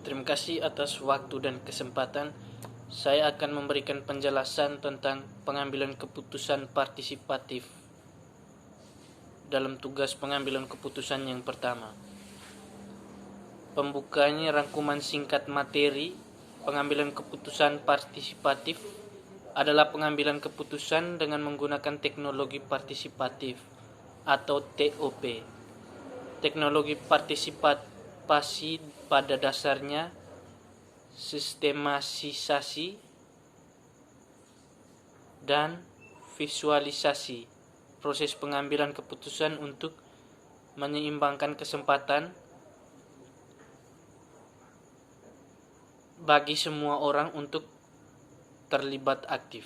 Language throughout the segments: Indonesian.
Terima kasih atas waktu dan kesempatan. Saya akan memberikan penjelasan tentang pengambilan keputusan partisipatif dalam tugas pengambilan keputusan yang pertama. Pembukanya rangkuman singkat materi. Pengambilan keputusan partisipatif adalah pengambilan keputusan dengan menggunakan teknologi partisipatif atau TOP. Teknologi partisipasi pada dasarnya sistematisasi dan visualisasi proses pengambilan keputusan untuk menyeimbangkan kesempatan bagi semua orang untuk terlibat aktif.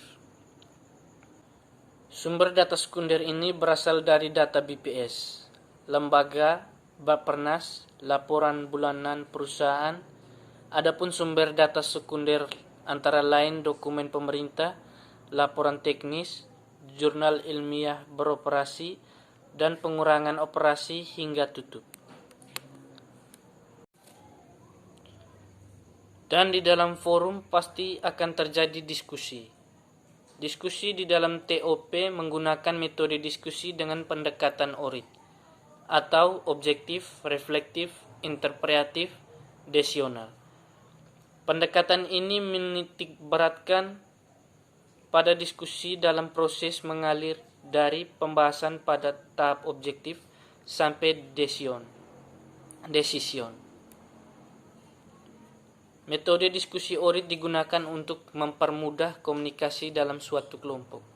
Sumber data sekunder ini berasal dari data BPS, lembaga, Bappenas, laporan bulanan perusahaan. Adapun sumber data sekunder antara lain dokumen pemerintah, laporan teknis, jurnal ilmiah beroperasi, dan pengurangan operasi hingga tutup. Dan di dalam forum pasti akan terjadi diskusi. Diskusi di dalam TOP menggunakan metode diskusi dengan pendekatan ORIT atau objektif, reflektif, interpretatif, desional. Pendekatan ini menitikberatkan pada diskusi dalam proses mengalir dari pembahasan pada tahap objektif sampai decision. Metode diskusi ORIT digunakan untuk mempermudah komunikasi dalam suatu kelompok.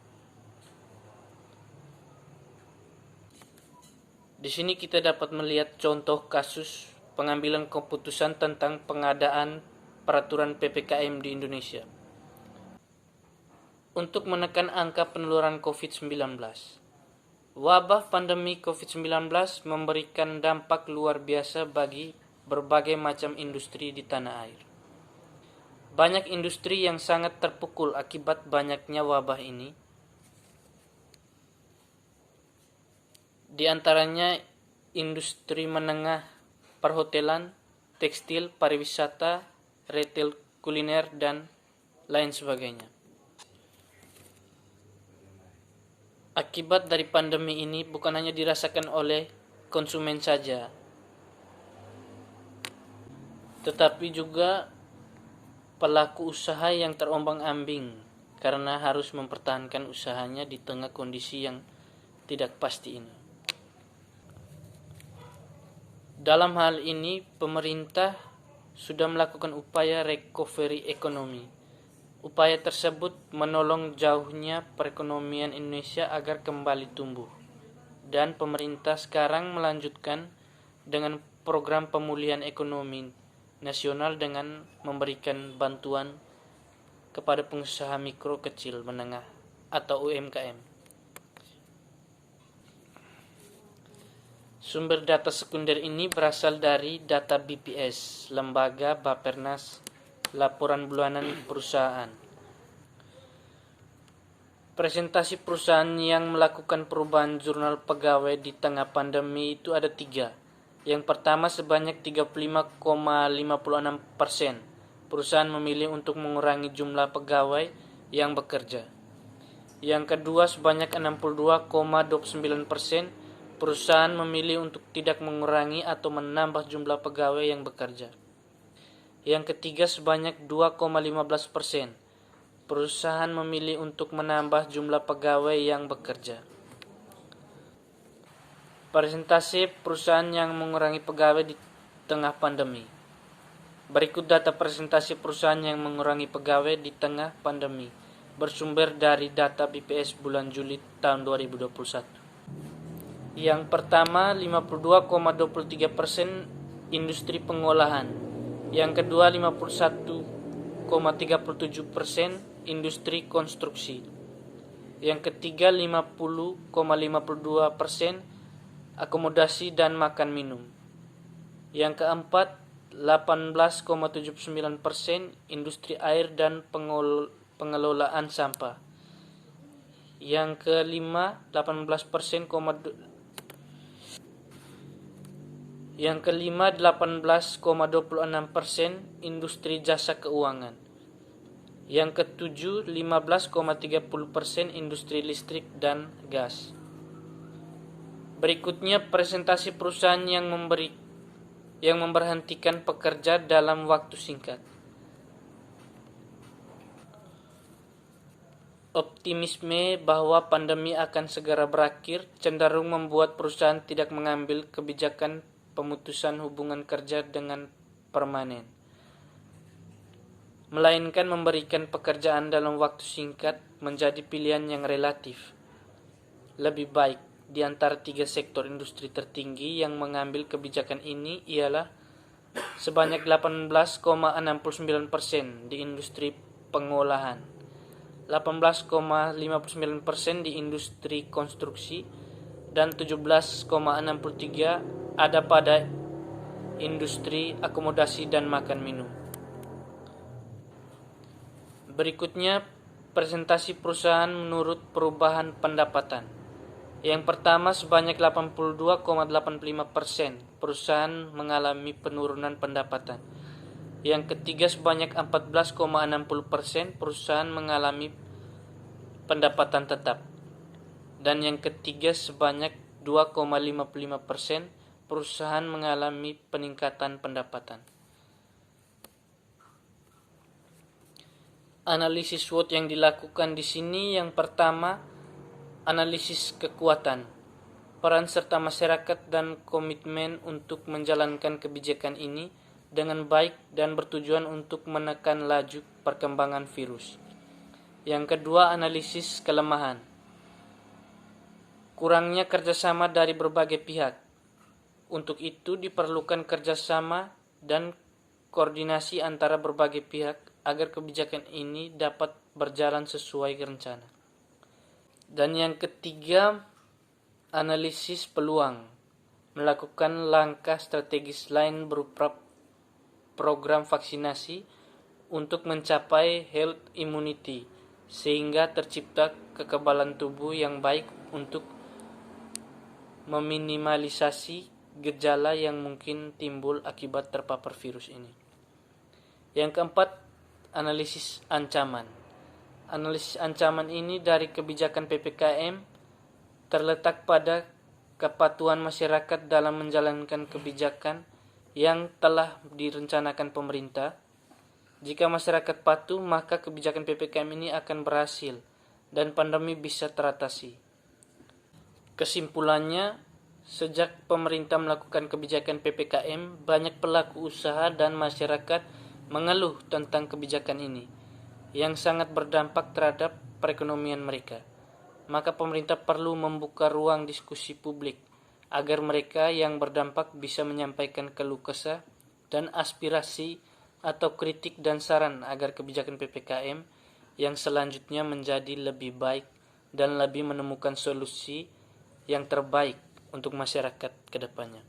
Di sini kita dapat melihat contoh kasus pengambilan keputusan tentang pengadaan peraturan PPKM di Indonesia untuk menekan angka penularan COVID-19. Wabah pandemi COVID-19 memberikan dampak luar biasa bagi berbagai macam industri di tanah air. Banyak industri yang sangat terpukul akibat banyaknya wabah ini. Di antaranya industri menengah, perhotelan, tekstil, pariwisata, retail kuliner, dan lain sebagainya. Akibat dari pandemi ini bukan hanya dirasakan oleh konsumen saja, tetapi juga pelaku usaha yang terombang-ambing karena harus mempertahankan usahanya di tengah kondisi yang tidak pasti ini. Dalam hal ini, pemerintah sudah melakukan upaya recovery ekonomi. Upaya tersebut menolong jauhnya perekonomian Indonesia agar kembali tumbuh. Dan pemerintah sekarang melanjutkan dengan program pemulihan ekonomi nasional dengan memberikan bantuan kepada pengusaha mikro, kecil, menengah atau UMKM. Sumber data sekunder ini berasal dari data BPS, lembaga, Bappenas, laporan bulanan perusahaan. Presentasi perusahaan yang melakukan perubahan jurnal pegawai di tengah pandemi itu ada 3. Yang pertama, sebanyak 35,56% perusahaan memilih untuk mengurangi jumlah pegawai yang bekerja. Yang kedua, sebanyak 62,29% perusahaan memilih untuk tidak mengurangi atau menambah jumlah pegawai yang bekerja. Yang ketiga, sebanyak 2,15% perusahaan memilih untuk menambah jumlah pegawai yang bekerja. Presentasi perusahaan yang mengurangi pegawai di tengah pandemi. Berikut data presentasi perusahaan yang mengurangi pegawai di tengah pandemi, bersumber dari data BPS bulan Juli tahun 2021. Yang pertama, 52,23% industri pengolahan. Yang kedua, 51,37% industri konstruksi. Yang ketiga, 50,52% akomodasi dan makan minum. Yang keempat, 18,79% industri air dan pengelolaan sampah. Yang kelima, 18% Yang kelima 18,26% industri jasa keuangan. Yang ketujuh 15,30% industri listrik dan gas. Berikutnya presentasi perusahaan yang memberhentikan pekerja dalam waktu singkat. Optimisme bahwa pandemi akan segera berakhir cenderung membuat perusahaan tidak mengambil kebijakan pemutusan hubungan kerja dengan permanen, melainkan memberikan pekerjaan dalam waktu singkat menjadi pilihan yang relatif lebih baik. Di antara tiga sektor industri tertinggi yang mengambil kebijakan ini ialah sebanyak 18,69% di industri pengolahan, 18,59% di industri konstruksi, dan 17,63% ada pada industri akomodasi dan makan minum. Berikutnya presentasi perusahaan menurut perubahan pendapatan. Yang pertama, sebanyak 82,85% perusahaan mengalami penurunan pendapatan. Yang ketiga, sebanyak 14,60% perusahaan mengalami pendapatan tetap. Dan yang ketiga, sebanyak 2,55% perusahaan mengalami peningkatan pendapatan. Analisis SWOT yang dilakukan di sini, yang pertama, analisis kekuatan, peran serta masyarakat dan komitmen untuk menjalankan kebijakan ini dengan baik dan bertujuan untuk menekan laju perkembangan virus. Yang kedua, analisis kelemahan, kurangnya kerjasama dari berbagai pihak. Untuk itu diperlukan kerjasama dan koordinasi antara berbagai pihak agar kebijakan ini dapat berjalan sesuai rencana. Dan yang ketiga, analisis peluang, melakukan langkah strategis lain berupa program vaksinasi untuk mencapai herd immunity sehingga tercipta kekebalan tubuh yang baik untuk meminimalisasi gejala yang mungkin timbul akibat terpapar virus ini. Yang keempat, analisis ancaman. Analisis ancaman ini dari kebijakan PPKM terletak pada kepatuhan masyarakat dalam menjalankan kebijakan yang telah direncanakan pemerintah. Jika masyarakat patuh, maka kebijakan PPKM ini akan berhasil dan pandemi bisa teratasi. Kesimpulannya, sejak pemerintah melakukan kebijakan PPKM, banyak pelaku usaha dan masyarakat mengeluh tentang kebijakan ini, yang sangat berdampak terhadap perekonomian mereka. Maka pemerintah perlu membuka ruang diskusi publik, agar mereka yang berdampak bisa menyampaikan keluh kesah dan aspirasi atau kritik dan saran agar kebijakan PPKM yang selanjutnya menjadi lebih baik dan lebih menemukan solusi yang terbaik untuk masyarakat ke depannya.